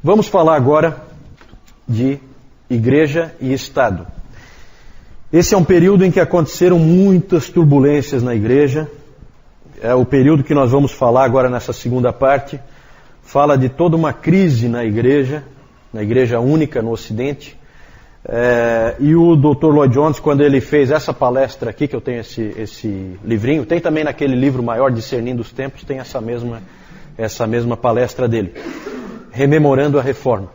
Vamos falar agora de Igreja e Estado. Esse é um período em que aconteceram muitas turbulências na Igreja. É o período que nós vamos falar agora nessa segunda parte. Fala de toda uma crise na Igreja única no Ocidente. E o Dr. Lloyd Jones, quando ele fez essa palestra aqui, que eu tenho esse livrinho, tem também naquele livro maior, Discernindo os Tempos, tem essa mesma palestra dele, rememorando a Reforma.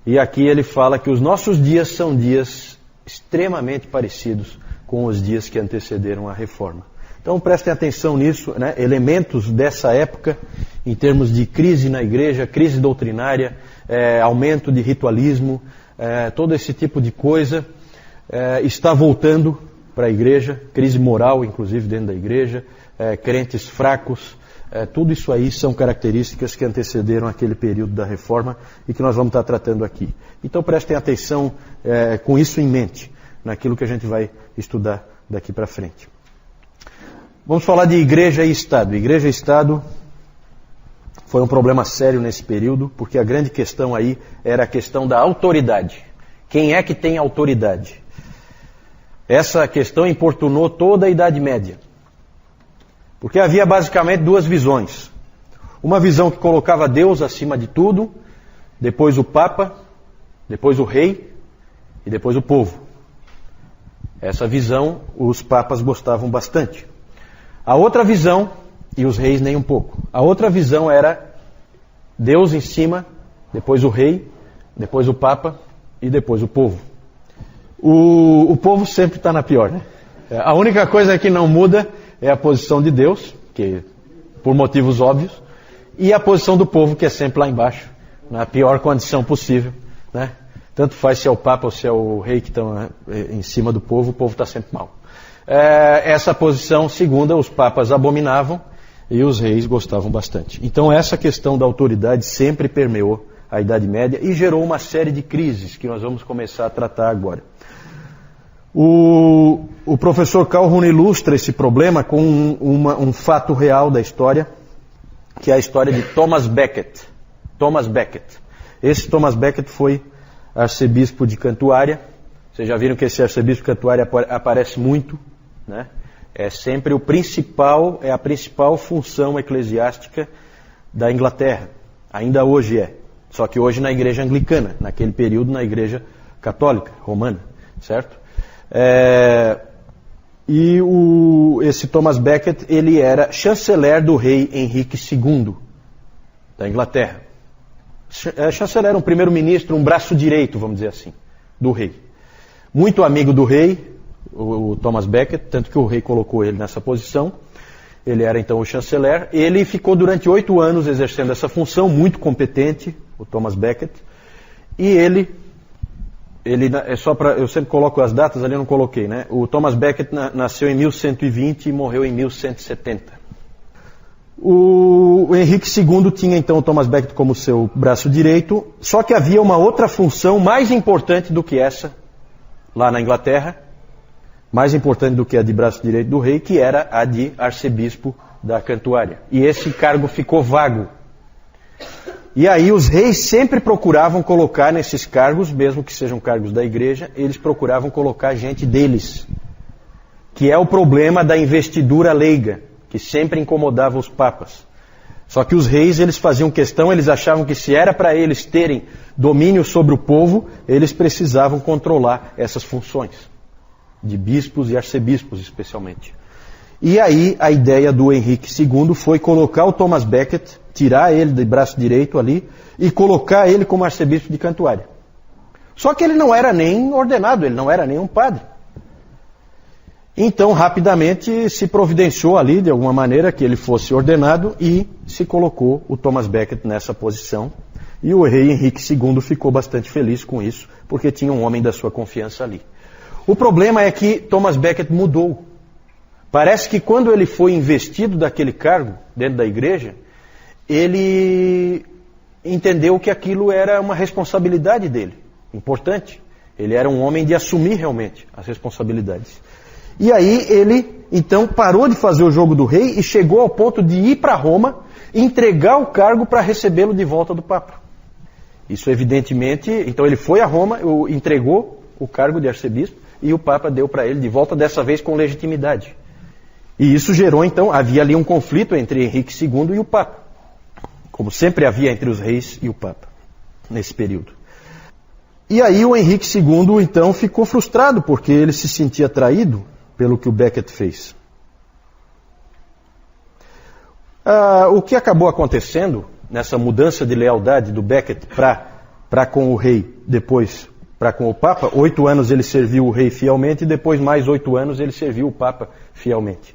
E aqui ele fala que os nossos dias são dias extremamente parecidos com os dias que antecederam a Reforma. Então prestem atenção nisso, né? Elementos dessa época, em termos de crise na Igreja, crise doutrinária, aumento de ritualismo, todo esse tipo de coisa está voltando para a Igreja, crise moral, inclusive, dentro da Igreja, crentes fracos, tudo isso aí são características que antecederam aquele período da Reforma e que nós vamos estar tratando aqui. Então prestem atenção com isso em mente, naquilo que a gente vai estudar daqui para frente. Vamos falar de Igreja e Estado. Igreja e Estado foi um problema sério nesse período, porque a grande questão aí era a questão da autoridade. Quem é que tem autoridade? Essa questão importunou toda a Idade Média. Porque havia basicamente duas visões. Uma visão que colocava Deus acima de tudo, depois o Papa, depois o rei e depois o povo. Essa visão os papas gostavam bastante. A outra visão, e os reis nem um pouco, a outra visão era Deus em cima, depois o rei, depois o Papa e depois o povo. O povo sempre está na pior, né? A única coisa que não muda é a posição de Deus, que por motivos óbvios, e a posição do povo, que é sempre lá embaixo, na pior condição possível, né? Tanto faz se é o Papa ou se é o rei que estão em cima do povo, o povo está sempre mal. Essa posição segunda, os papas abominavam e os reis gostavam bastante. Então essa questão da autoridade sempre permeou a Idade Média e gerou uma série de crises que nós vamos começar a tratar agora. O professor Calhoun ilustra esse problema com um fato real da história, que é a história de Thomas Becket. Thomas Becket. Esse Thomas Becket foi arcebispo de Cantuária. Vocês já viram que esse arcebispo de Cantuária aparece muito, né? É sempre a principal função eclesiástica da Inglaterra. Ainda hoje é. Só que hoje na igreja anglicana, naquele período na igreja católica, romana, certo? Esse Thomas Becket, ele era chanceler do rei Henrique II da Inglaterra. Chanceler era um primeiro-ministro, um braço direito, vamos dizer assim, do rei. Muito amigo do rei, o Thomas Becket, tanto que o rei colocou ele nessa posição. Ele era então o chanceler. Ele ficou durante 8 anos exercendo essa função, muito competente, o Thomas Becket. E ele eu sempre coloco as datas ali, eu não coloquei, né? O Thomas Becket nasceu em 1120 e morreu em 1170. O Henrique II tinha então o Thomas Becket como seu braço direito, só que havia uma outra função mais importante do que essa, lá na Inglaterra, mais importante do que a de braço direito do rei, que era a de arcebispo da Cantuária. E esse cargo ficou vago. E aí os reis sempre procuravam colocar nesses cargos, mesmo que sejam cargos da igreja, eles procuravam colocar gente deles. Que é o problema da investidura leiga, que sempre incomodava os papas. Só que os reis, eles faziam questão, eles achavam que se era para eles terem domínio sobre o povo, eles precisavam controlar essas funções. De bispos e arcebispos, especialmente. E aí a ideia do Henrique II foi colocar o Thomas Becket, tirar ele de braço direito ali, e colocar ele como arcebispo de Cantuária. Só que ele não era nem ordenado, ele não era nem um padre. Então, rapidamente, se providenciou ali, de alguma maneira, que ele fosse ordenado, e se colocou o Thomas Becket nessa posição. E o rei Henrique II ficou bastante feliz com isso, porque tinha um homem da sua confiança ali. O problema é que Thomas Becket mudou. Parece que quando ele foi investido daquele cargo dentro da igreja, ele entendeu que aquilo era uma responsabilidade dele, importante. Ele era um homem de assumir realmente as responsabilidades. E aí ele, então, parou de fazer o jogo do rei e chegou ao ponto de ir para Roma, entregar o cargo para recebê-lo de volta do Papa. Isso evidentemente, então ele foi a Roma, entregou o cargo de arcebispo e o Papa deu para ele de volta, dessa vez com legitimidade. E isso gerou então, havia ali um conflito entre Henrique II e o Papa, como sempre havia entre os reis e o Papa, nesse período. E aí o Henrique II então ficou frustrado, porque ele se sentia traído pelo que o Becket fez. O que acabou acontecendo nessa mudança de lealdade do Becket para com o rei, depois para com o Papa, 8 anos ele serviu o rei fielmente e depois mais 8 anos ele serviu o Papa fielmente.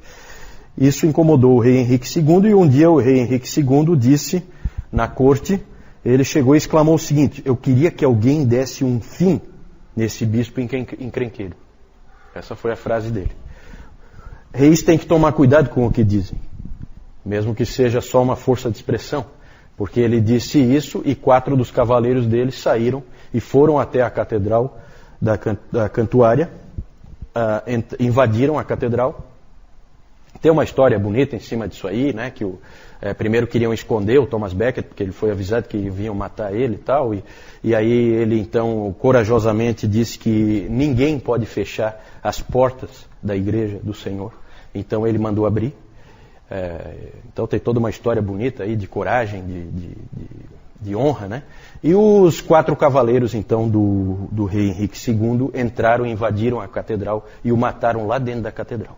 Isso incomodou o rei Henrique II e um dia o rei Henrique II disse na corte, ele chegou e exclamou o seguinte: eu queria que alguém desse um fim nesse bispo encrenqueiro. Essa foi a frase dele. Reis têm que tomar cuidado com o que dizem, mesmo que seja só uma força de expressão, porque ele disse isso e 4 dos cavaleiros dele saíram e foram até a catedral da Cantuária, invadiram a catedral. Tem uma história bonita em cima disso aí, né, que primeiro queriam esconder o Thomas Becket, porque ele foi avisado que vinham matar ele e tal, e aí ele então corajosamente disse que ninguém pode fechar as portas da igreja do Senhor, então ele mandou abrir. Então tem toda uma história bonita aí de coragem, de honra, né? E os 4 cavaleiros então do rei Henrique II entraram, invadiram a catedral e o mataram lá dentro da catedral,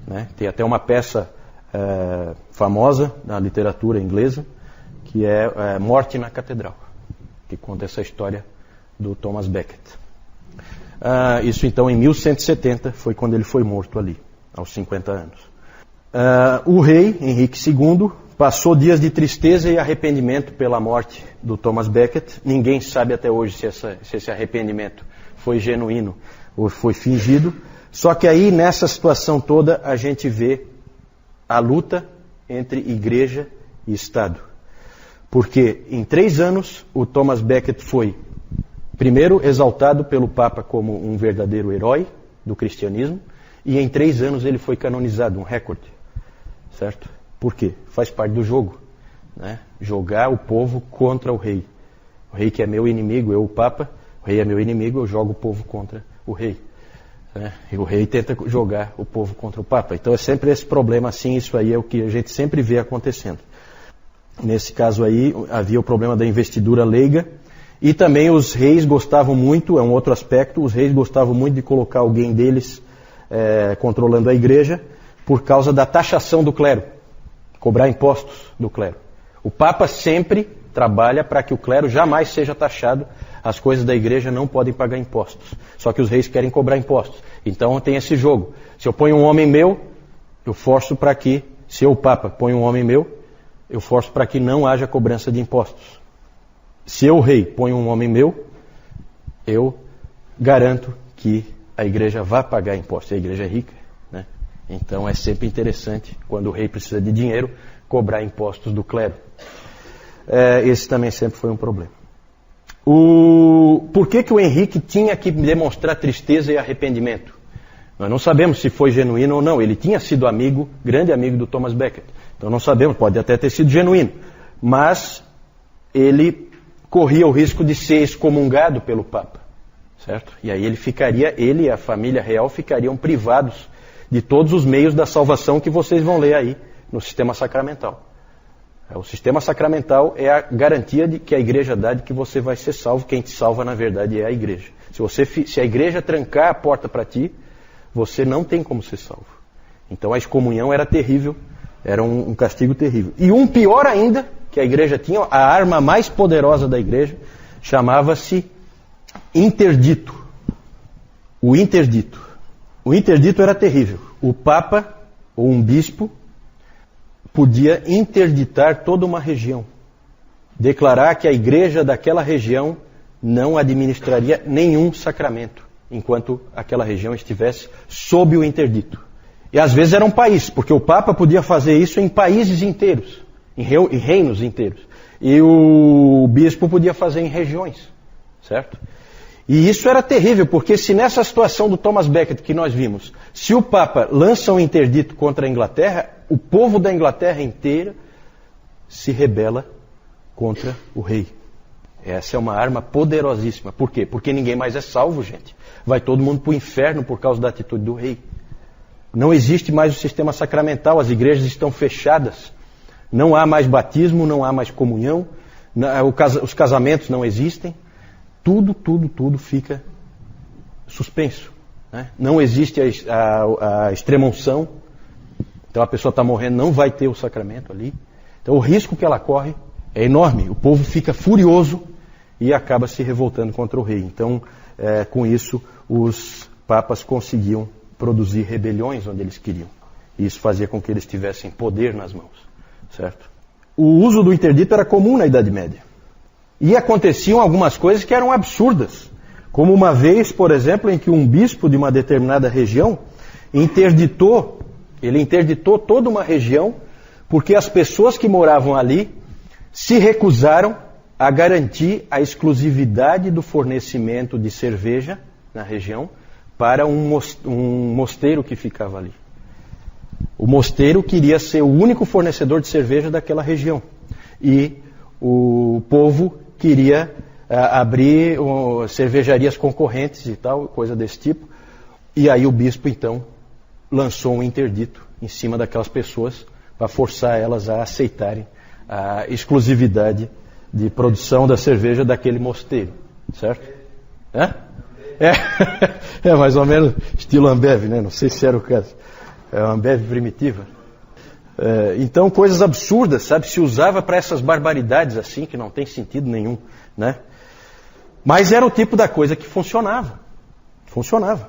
né? Tem até uma peça famosa na literatura inglesa que é Morte na Catedral, que conta essa história do Thomas Becket. Isso então em 1170 foi quando ele foi morto ali, aos 50 anos. O rei Henrique II passou dias de tristeza e arrependimento pela morte do Thomas Becket. Ninguém sabe até hoje se esse arrependimento foi genuíno ou foi fingido. Só que aí, nessa situação toda, a gente vê a luta entre igreja e Estado. Porque em 3 anos o Thomas Becket foi, primeiro, exaltado pelo Papa como um verdadeiro herói do cristianismo, e em 3 anos ele foi canonizado, um recorde. Certo? Por quê? Faz parte do jogo, né? Jogar o povo contra o rei. O rei que é meu inimigo, eu o Papa, o rei é meu inimigo, eu jogo o povo contra o rei. Né? E o rei tenta jogar o povo contra o Papa. Então é sempre esse problema assim, isso aí é o que a gente sempre vê acontecendo. Nesse caso aí havia o problema da investidura leiga, e também os reis gostavam muito, é um outro aspecto, os reis gostavam muito de colocar alguém deles controlando a igreja, por causa da taxação do clero, cobrar impostos do clero. O Papa sempre trabalha para que o clero jamais seja taxado, as coisas da igreja não podem pagar impostos, só que os reis querem cobrar impostos. Então tem esse jogo, se eu ponho um homem meu, eu forço para que, se eu, o Papa, ponho um homem meu, eu forço para que não haja cobrança de impostos. Se eu, o rei, ponho um homem meu, eu garanto que a igreja vai pagar impostos, a igreja é rica. Então é sempre interessante, quando o rei precisa de dinheiro, cobrar impostos do clero. Esse também sempre foi um problema. Por que o Henrique tinha que demonstrar tristeza e arrependimento? Nós não sabemos se foi genuíno ou não. Ele tinha sido amigo, grande amigo do Thomas Becket. Então não sabemos, pode até ter sido genuíno. Mas ele corria o risco de ser excomungado pelo Papa. Certo? E aí ele e a família real ficariam privados de todos os meios da salvação que vocês vão ler aí no sistema sacramental. O sistema sacramental é a garantia de que a igreja dá de que você vai ser salvo. Quem te salva, na verdade, é a igreja. Se a igreja trancar a porta para ti, você não tem como ser salvo. Então a excomunhão era terrível, era um castigo terrível. E um pior ainda, que a igreja tinha, a arma mais poderosa da igreja, chamava-se interdito. O interdito. O interdito era terrível. O Papa, ou um bispo, podia interditar toda uma região. Declarar que a igreja daquela região não administraria nenhum sacramento, enquanto aquela região estivesse sob o interdito. E às vezes era um país, porque o Papa podia fazer isso em países inteiros, em reinos inteiros. E o bispo podia fazer em regiões, certo? E isso era terrível, porque se nessa situação do Thomas Becket que nós vimos, se o Papa lança um interdito contra a Inglaterra, o povo da Inglaterra inteira se rebela contra o rei. Essa é uma arma poderosíssima. Por quê? Porque ninguém mais é salvo, gente. Vai todo mundo para o inferno por causa da atitude do rei. Não existe mais o sistema sacramental, as igrejas estão fechadas. Não há mais batismo, não há mais comunhão, os casamentos não existem. Tudo fica suspenso. Né? Não existe a extrema-unção. Então a pessoa está morrendo, não vai ter o sacramento ali. Então o risco que ela corre é enorme. O povo fica furioso e acaba se revoltando contra o rei. Então, com isso, os papas conseguiam produzir rebeliões onde eles queriam. E isso fazia com que eles tivessem poder nas mãos. Certo? O uso do interdito era comum na Idade Média. E aconteciam algumas coisas que eram absurdas. Como uma vez, por exemplo, em que um bispo de uma determinada região interditou toda uma região porque as pessoas que moravam ali se recusaram a garantir a exclusividade do fornecimento de cerveja na região para um mosteiro que ficava ali. O mosteiro queria ser o único fornecedor de cerveja daquela região. E o povo queria abrir cervejarias concorrentes e tal, coisa desse tipo. E aí o bispo, então, lançou um interdito em cima daquelas pessoas para forçar elas a aceitarem a exclusividade de produção da cerveja daquele mosteiro. Certo? É mais ou menos estilo Ambev, né? Não sei se era o caso. É uma Ambev primitiva. Então, coisas absurdas, sabe? Se usava para essas barbaridades assim, que não tem sentido nenhum, né? Mas era o tipo da coisa que funcionava. Funcionava.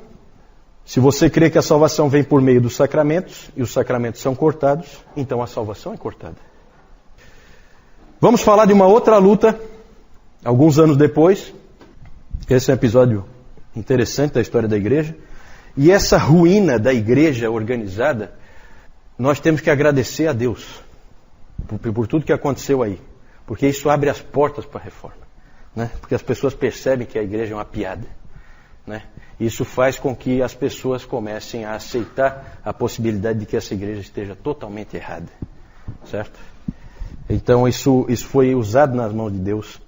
Se você crê que a salvação vem por meio dos sacramentos, e os sacramentos são cortados, então a salvação é cortada. Vamos falar de uma outra luta, alguns anos depois. Esse é um episódio interessante da história da igreja. E essa ruína da igreja organizada, nós temos que agradecer a Deus por tudo que aconteceu aí. Porque isso abre as portas para a reforma. Né? Porque as pessoas percebem que a igreja é uma piada. Né? Isso faz com que as pessoas comecem a aceitar a possibilidade de que essa igreja esteja totalmente errada. Certo? Então isso foi usado nas mãos de Deus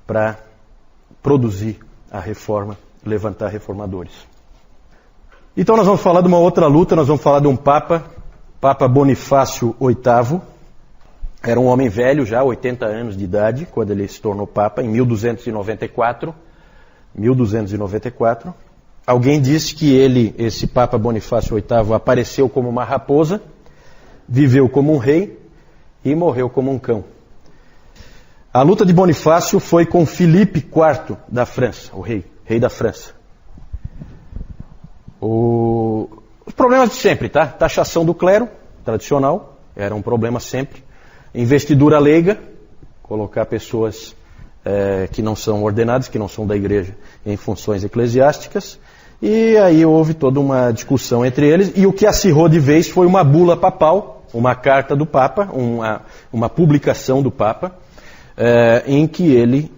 para produzir a reforma, levantar reformadores. Então nós vamos falar de uma outra luta, nós vamos falar de um Papa Bonifácio VIII. Era um homem velho já, 80 anos de idade, quando ele se tornou Papa, em 1294. Alguém disse que esse Papa Bonifácio VIII, apareceu como uma raposa, viveu como um rei e morreu como um cão. A luta de Bonifácio foi com Filipe IV da França, o rei da França. Os problemas de sempre, tá? Taxação do clero, tradicional, era um problema sempre. Investidura leiga, colocar pessoas que não são ordenadas, que não são da igreja, em funções eclesiásticas. E aí houve toda uma discussão entre eles. E o que acirrou de vez foi uma bula papal, uma carta do Papa, uma publicação do Papa, em que ele,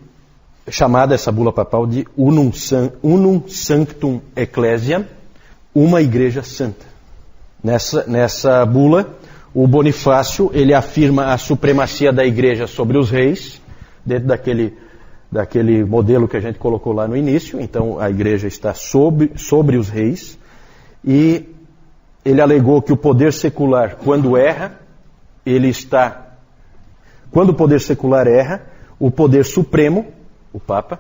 chamada essa bula papal de Unum Sanctum Ecclesiam, uma igreja santa. Nessa bula, o Bonifácio, ele afirma a supremacia da igreja sobre os reis, dentro daquele modelo que a gente colocou lá no início. Então a igreja está sobre os reis, e ele alegou que o poder secular, quando o poder secular erra, o poder supremo, o Papa,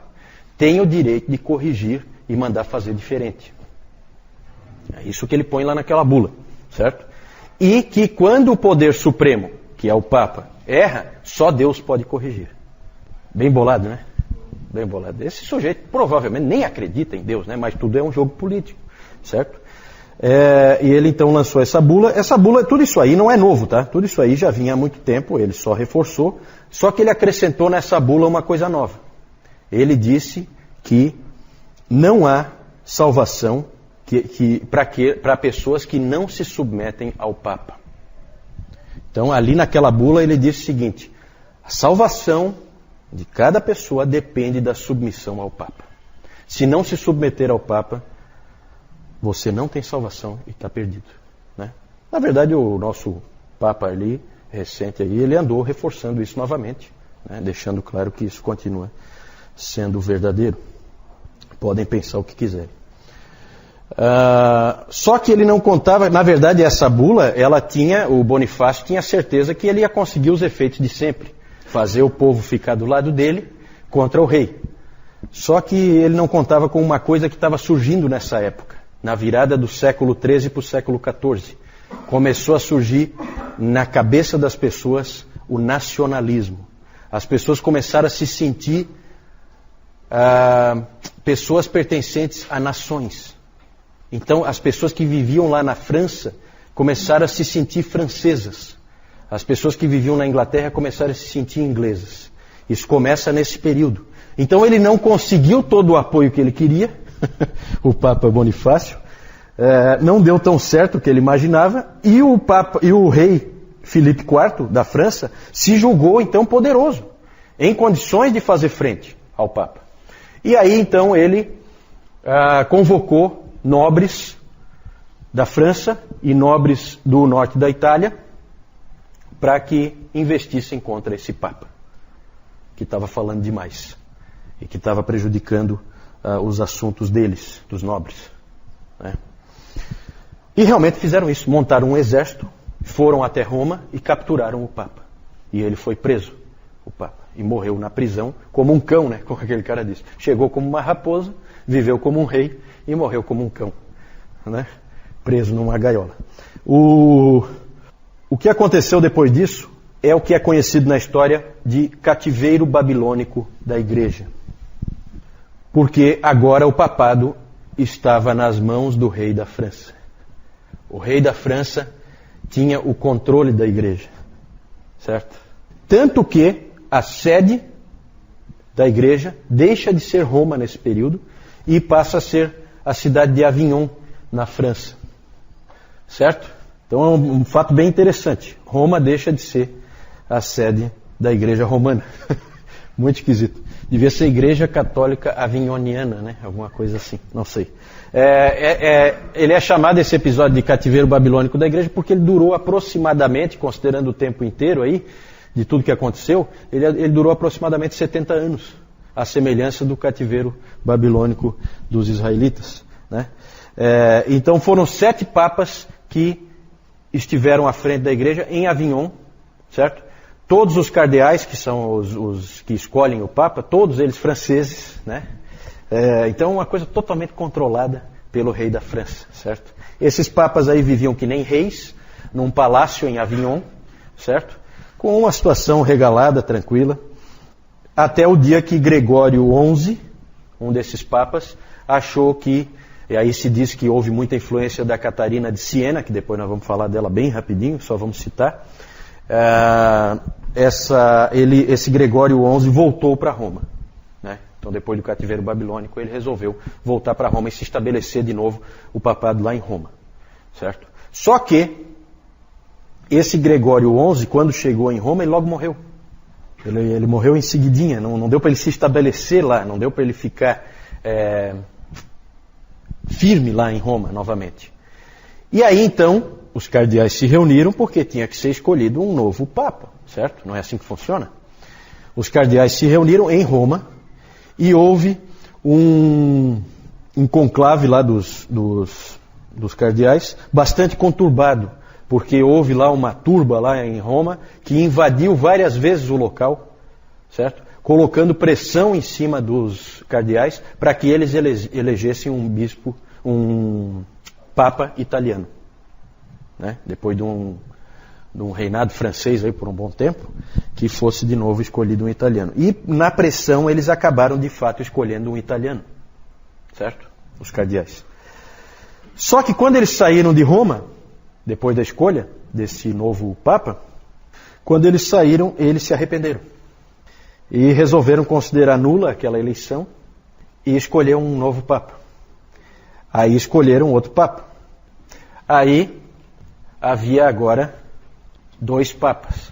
tem o direito de corrigir e mandar fazer diferente. É isso que ele põe lá naquela bula, certo? E que quando o poder supremo, que é o Papa, erra, só Deus pode corrigir. Bem bolado, né? Bem bolado. Esse sujeito provavelmente nem acredita em Deus, né? Mas tudo é um jogo político, certo? E ele então lançou essa bula. Essa bula, tudo isso aí não é novo, tá? Tudo isso aí já vinha há muito tempo, ele só reforçou. Só que ele acrescentou nessa bula uma coisa nova. Ele disse que não há salvação para pessoas que não se submetem ao Papa. Então, ali naquela bula, ele disse o seguinte: a salvação de cada pessoa depende da submissão ao Papa. Se não se submeter ao Papa, você não tem salvação e está perdido. Né? Na verdade, o nosso Papa ali, recente aí, ele andou reforçando isso novamente, né? Deixando claro que isso continua sendo verdadeiro. Podem pensar o que quiserem. Só que ele não contava, na verdade essa bula, o Bonifácio tinha certeza que ele ia conseguir os efeitos de sempre, fazer o povo ficar do lado dele contra o rei. Só que ele não contava com uma coisa que estava surgindo nessa época, na virada do século XIII para o século XIV. Começou a surgir na cabeça das pessoas o nacionalismo. As pessoas começaram a se sentir pessoas pertencentes a nações. Então, as pessoas que viviam lá na França começaram a se sentir francesas. As pessoas que viviam na Inglaterra começaram a se sentir inglesas. Isso começa nesse período. Então, ele não conseguiu todo o apoio que ele queria, o Papa Bonifácio. Não deu tão certo o que ele imaginava. E o rei Filipe IV, da França, se julgou, então, poderoso, em condições de fazer frente ao Papa. E aí, então, ele convocou nobres da França e nobres do norte da Itália para que investissem contra esse Papa, que estava falando demais e que estava prejudicando os assuntos deles, dos nobres. Né? E realmente fizeram isso, montaram um exército, foram até Roma e capturaram o Papa. E ele foi preso, o Papa, e morreu na prisão como um cão, né? Como aquele cara disse. Chegou como uma raposa, viveu como um rei e morreu como um cão, né? Preso numa gaiola. O que aconteceu depois disso é o que é conhecido na história de cativeiro babilônico da igreja. Porque agora o papado estava nas mãos do rei da França. O rei da França tinha o controle da igreja, certo? Tanto que a sede da igreja deixa de ser Roma nesse período e passa a ser a cidade de Avignon, na França. Certo? Então é um fato bem interessante. Roma deixa de ser a sede da igreja romana. Muito esquisito. Devia ser Igreja Católica Avignoniana, né? Alguma coisa assim, não sei. Ele é chamado, esse episódio, de cativeiro babilônico da igreja porque ele durou aproximadamente, considerando o tempo inteiro aí, de tudo que aconteceu, ele durou aproximadamente 70 anos, à semelhança do cativeiro babilônico dos israelitas. Né? Então foram 7 papas que estiveram à frente da igreja em Avignon, certo? Todos os cardeais, que são os que escolhem o papa, todos eles franceses, né? Então uma coisa totalmente controlada pelo rei da França, certo? Esses papas aí viviam que nem reis, num palácio em Avignon, certo? Com uma situação regalada, tranquila, até o dia que Gregório XI, um desses papas, achou que, e aí se diz que houve muita influência da Catarina de Siena, que depois nós vamos falar dela bem rapidinho, só vamos citar, esse Gregório XI voltou para Roma. Né? Então depois do cativeiro babilônico ele resolveu voltar para Roma e se estabelecer de novo o papado lá em Roma. Certo? Só que esse Gregório XI, quando chegou em Roma, ele logo morreu. Ele morreu em seguidinha, não deu para ele se estabelecer lá, não deu para ele ficar firme lá em Roma novamente. E aí então os cardeais se reuniram porque tinha que ser escolhido um novo papa, certo? Não é assim que funciona? Os cardeais se reuniram em Roma e houve um conclave lá dos cardeais bastante conturbado, porque houve lá uma turba lá em Roma que invadiu várias vezes o local, certo? Colocando pressão em cima dos cardeais para que eles elegessem um papa italiano. Né? Depois de um reinado francês aí por um bom tempo, que fosse de novo escolhido um italiano. E na pressão eles acabaram de fato escolhendo um italiano, certo? Os cardeais. Só que quando eles saíram de Roma, depois da escolha desse novo papa, quando eles saíram, eles se arrependeram. E resolveram considerar nula aquela eleição e escolher um novo papa. Aí escolheram outro papa. Aí havia agora 2 papas,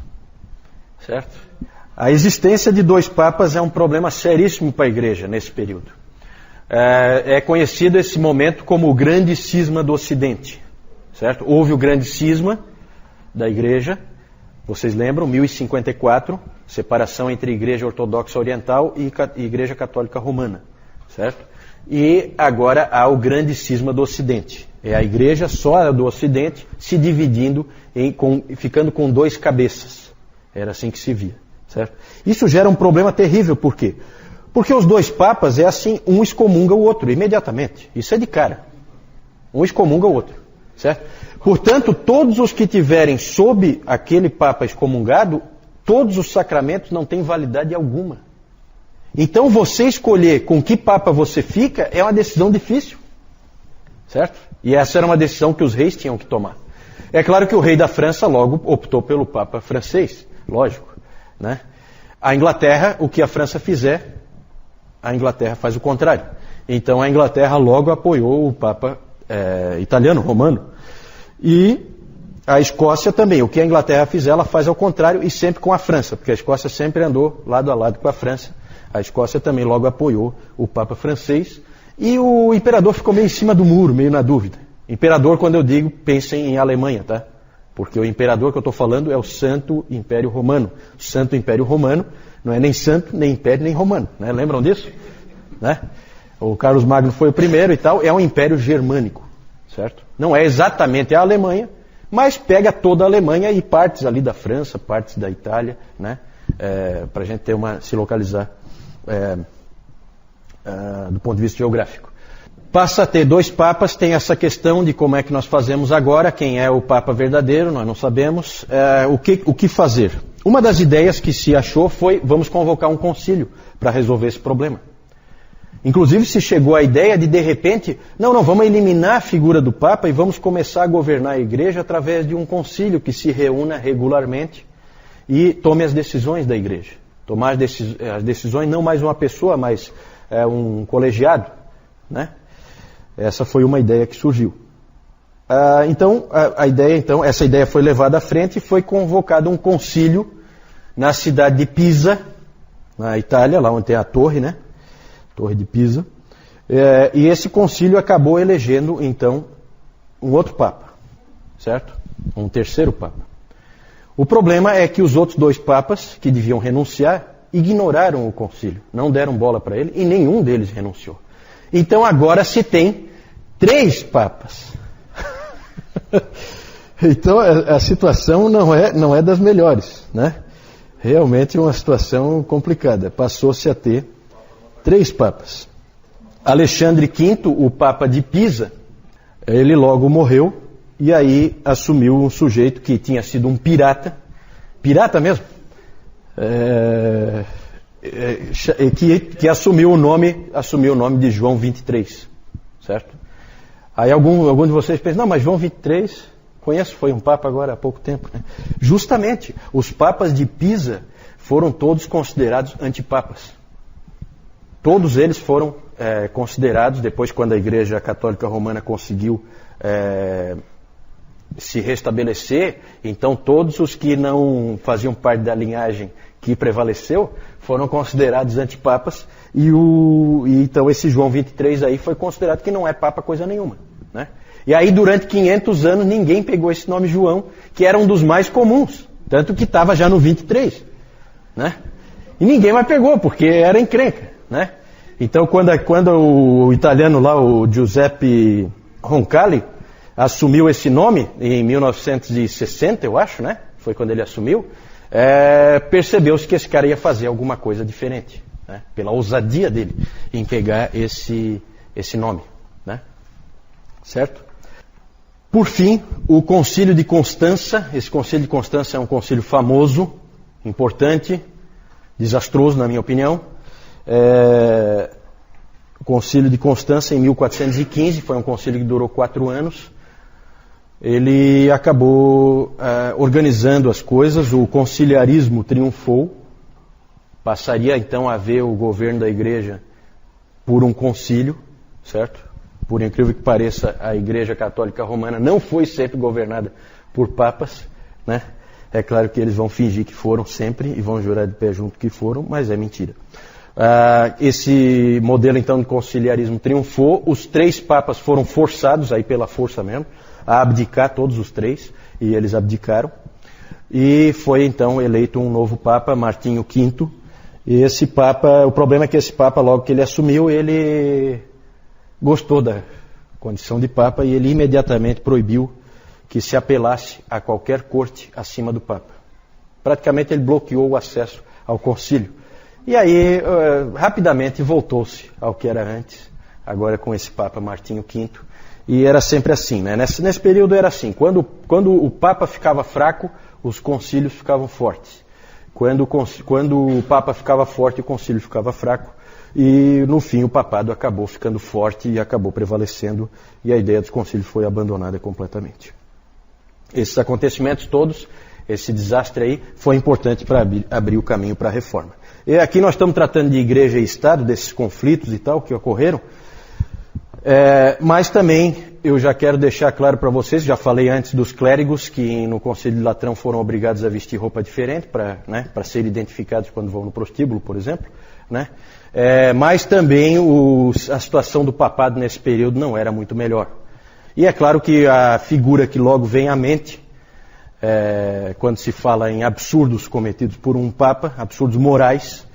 certo? A existência de 2 papas é um problema seríssimo para a igreja nesse período. É conhecido esse momento como o grande cisma do Ocidente, certo? Houve o grande cisma da igreja Vocês lembram, 1054, separação entre Igreja Ortodoxa Oriental e Igreja Católica Romana, certo? E agora há o grande cisma do Ocidente. É a Igreja só do Ocidente se dividindo, ficando com 2 cabeças. Era assim que se via, certo? Isso gera um problema terrível, por quê? Porque os 2 papas é assim, um excomunga o outro, imediatamente. Isso é de cara. Um excomunga o outro, certo? Portanto, todos os que tiverem sob aquele papa excomungado, todos os sacramentos não têm validade alguma. Então, você escolher com que papa você fica é uma decisão difícil, certo? E essa era uma decisão que os reis tinham que tomar. É claro que o rei da França logo optou pelo papa francês, lógico, né? A Inglaterra, o que a França fizer, a Inglaterra faz o contrário. Então, a Inglaterra logo apoiou o papa italiano, romano. E a Escócia também. O que a Inglaterra fizer, ela faz ao contrário e sempre com a França, porque a Escócia sempre andou lado a lado com a França. A Escócia também logo apoiou o Papa francês. E o imperador ficou meio em cima do muro, meio na dúvida. Imperador, quando eu digo, pensem em Alemanha, tá? Porque o imperador que eu estou falando é o Santo Império Romano. O Santo Império Romano não é nem santo, nem império, nem romano. Né? Lembram disso? Né? O Carlos Magno foi o primeiro e tal. É um império germânico. Certo? Não é exatamente a Alemanha, mas pega toda a Alemanha e partes ali da França, partes da Itália, né? Para a gente se localizar do ponto de vista geográfico. Passa a ter 2 papas, tem essa questão de como é que nós fazemos agora, quem é o papa verdadeiro, nós não sabemos, o que fazer. Uma das ideias que se achou foi, vamos convocar um concílio para resolver esse problema. Inclusive se chegou à ideia de repente, não, vamos eliminar a figura do Papa e vamos começar a governar a Igreja através de um concílio que se reúna regularmente e tome as decisões da Igreja. Tomar as decisões não mais uma pessoa, mas um colegiado, né? Essa foi uma ideia que surgiu. Essa ideia foi levada à frente e foi convocado um concílio na cidade de Pisa, na Itália, lá onde tem a torre, né? Torre de Pisa, e esse concílio acabou elegendo, então, um outro papa, certo? Um terceiro papa. O problema é que os outros 2 papas, que deviam renunciar, ignoraram o concílio, não deram bola para ele, e nenhum deles renunciou. Então agora se tem 3 papas. Então a situação não é das melhores, né? Realmente é uma situação complicada. Passou-se a ter 3 papas. Alexandre V, o Papa de Pisa, ele logo morreu e aí assumiu um sujeito que tinha sido um pirata mesmo, que assumiu o nome de João 23, certo? Aí algum de vocês pensa, não, mas João 23, conheço, foi um Papa agora há pouco tempo, né? Justamente, os Papas de Pisa foram todos considerados antipapas. Todos eles foram considerados, depois quando a Igreja Católica Romana conseguiu se restabelecer, então todos os que não faziam parte da linhagem que prevaleceu foram considerados antipapas, e então esse João 23 aí foi considerado que não é papa coisa nenhuma, né? E aí durante 500 anos ninguém pegou esse nome João, que era um dos mais comuns, tanto que estava já no 23, né? E ninguém mais pegou, porque era encrenca, né? Então quando o italiano lá, o Giuseppe Roncalli, assumiu esse nome em 1960, eu acho, né? Foi quando ele assumiu. Percebeu-se que esse cara ia fazer alguma coisa diferente, né? Pela ousadia dele em pegar esse nome, né? Certo? Por fim, o Concílio de Constança. Esse Concílio de Constança é um concílio famoso, importante, desastroso na minha opinião. O Concílio de Constança em 1415, foi um concílio que durou 4 anos. Ele acabou organizando as coisas, o conciliarismo triunfou, passaria então a haver o governo da Igreja por um concílio, certo? Por incrível que pareça, a Igreja Católica Romana não foi sempre governada por papas, né? É claro que eles vão fingir que foram sempre e vão jurar de pé junto que foram, mas é mentira. Esse modelo então de conciliarismo triunfou, os 3 papas foram forçados, aí pela força mesmo, a abdicar, todos os 3, e eles abdicaram. e foi então eleito um novo Papa, Martinho V. E esse Papa, o problema é que esse Papa, logo que ele assumiu, ele gostou da condição de Papa e ele imediatamente proibiu que se apelasse a qualquer corte acima do Papa. Praticamente ele bloqueou o acesso ao concílio. E aí, rapidamente, voltou-se ao que era antes, agora com esse Papa Martinho V. E era sempre assim, né? Nesse período era assim, quando o Papa ficava fraco, os concílios ficavam fortes. Quando o Papa ficava forte, o concílio ficava fraco. E, no fim, o papado acabou ficando forte e acabou prevalecendo, e a ideia dos concílios foi abandonada completamente. Esses acontecimentos todos, esse desastre aí, foi importante para abrir o caminho para a reforma. E aqui nós estamos tratando de igreja e Estado, desses conflitos e tal que ocorreram, mas também eu já quero deixar claro para vocês, já falei antes dos clérigos que no Concílio de Latrão foram obrigados a vestir roupa diferente para serem identificados quando vão no prostíbulo, por exemplo, né? Mas também a situação do papado nesse período não era muito melhor. E é claro que a figura que logo vem à mente, quando se fala em absurdos cometidos por um Papa, absurdos morais,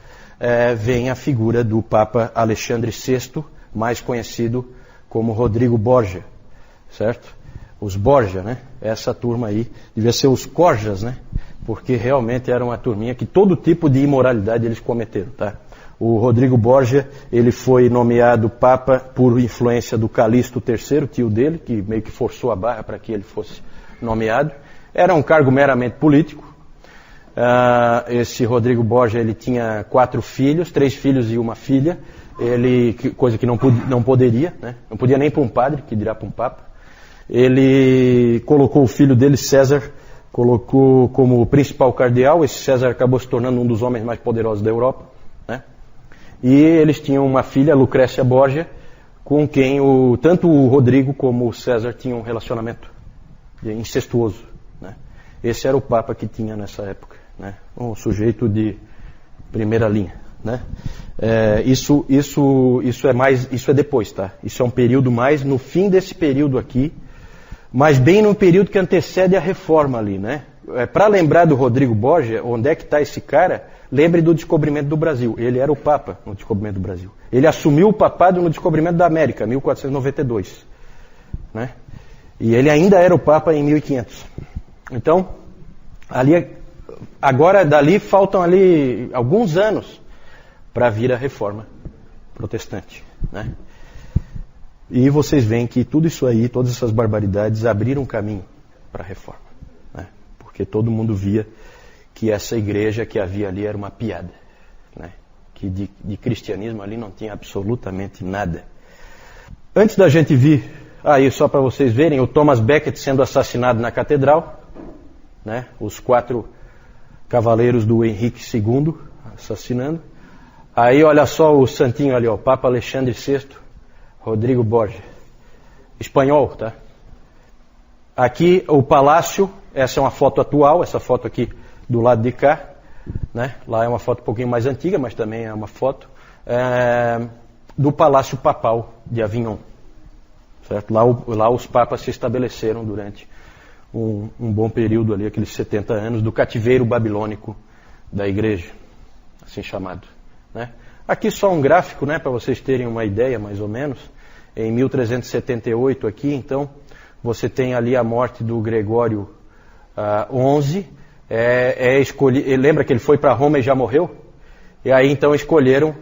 vem a figura do Papa Alexandre VI, mais conhecido como Rodrigo Borgia, certo? Os Borgia, né? Essa turma aí, devia ser os Corjas, né? Porque realmente era uma turminha que todo tipo de imoralidade eles cometeram, tá? O Rodrigo Borgia, ele foi nomeado Papa por influência do Calixto III, tio dele, que meio que forçou a barra para que ele fosse nomeado. Era um cargo meramente político. Esse Rodrigo Borgia, ele tinha 4 filhos, 3 filhos e uma filha, coisa que não poderia, né? Não podia nem para um padre, que dirá para um Papa. Ele colocou o filho dele, César, colocou como principal cardeal. Esse César acabou se tornando um dos homens mais poderosos da Europa, né? E eles tinham uma filha, Lucrécia Borgia, com quem tanto o Rodrigo como o César tinham um relacionamento incestuoso, né? Esse era o Papa que tinha nessa época, né? Um sujeito de primeira linha, né? Isso é depois, tá? Isso é um período mais no fim desse período aqui, mas bem no período que antecede a reforma ali, né? Para lembrar do Rodrigo Borgia, onde é que está esse cara? Lembre do descobrimento do Brasil. Ele era o Papa no descobrimento do Brasil. Ele assumiu o papado no descobrimento da América, 1492. Né? E ele ainda era o Papa em 1500. Então, dali faltam ali alguns anos para vir a reforma protestante. Né? E vocês veem que tudo isso aí, todas essas barbaridades, abriram caminho para a reforma. Né? Porque todo mundo via que essa igreja que havia ali era uma piada, né? Que de cristianismo ali não tinha absolutamente nada. Antes da gente vir, aí só para vocês verem, o Thomas Becket sendo assassinado na catedral, né? Os 4 cavaleiros do Henrique II assassinando. Aí olha só o santinho ali, ó, o Papa Alexandre VI, Rodrigo Borgia, espanhol, tá? Aqui o palácio, essa é uma foto atual, essa foto aqui do lado de cá, né? Lá é uma foto um pouquinho mais antiga, mas também é uma foto do Palácio Papal de Avignon. Certo? Lá os papas se estabeleceram durante um bom período ali, aqueles 70 anos, do cativeiro babilônico da igreja, assim chamado. Né? Aqui só um gráfico, né, para vocês terem uma ideia, mais ou menos. Em 1378 aqui, então, você tem ali a morte do Gregório XI. Lembra que ele foi para Roma e já morreu? E aí então escolheram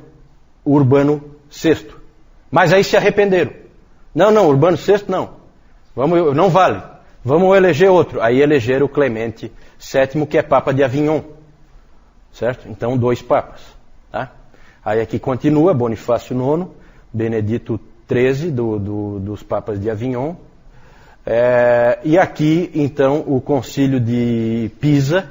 Urbano VI. Mas aí se arrependeram. Não, Urbano VI não. Não vale. Vamos eleger outro. Aí elegeram o Clemente VII, que é Papa de Avignon. Certo? Então 2 papas. Tá? Aí aqui continua Bonifácio IX, Benedito XIII, dos papas de Avignon. E aqui, então, o concílio de Pisa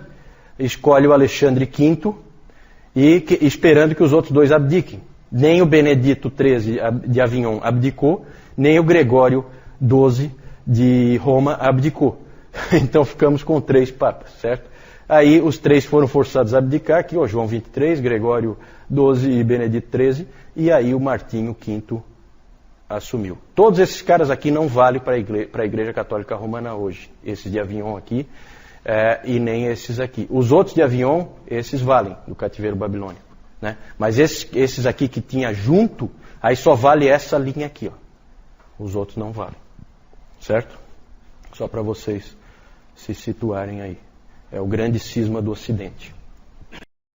escolhe o Alexandre V esperando que os outros 2 abdiquem. Nem o Benedito XIII de Avignon abdicou, nem o Gregório XII de Roma abdicou. Então ficamos com 3 papas, certo? Aí os 3 foram forçados a abdicar, aqui, João XXIII, Gregório XII e Benedito XIII, e aí o Martinho V assumiu. Todos esses caras aqui não valem para a Igreja Católica Romana hoje. Esses de Avignon aqui, e nem esses aqui. Os outros de Avion, esses valem, do cativeiro babilônico. Né? Mas esses aqui que tinha junto, aí só vale essa linha aqui. Ó. Os outros não valem. Certo? Só para vocês se situarem aí. É o grande cisma do Ocidente.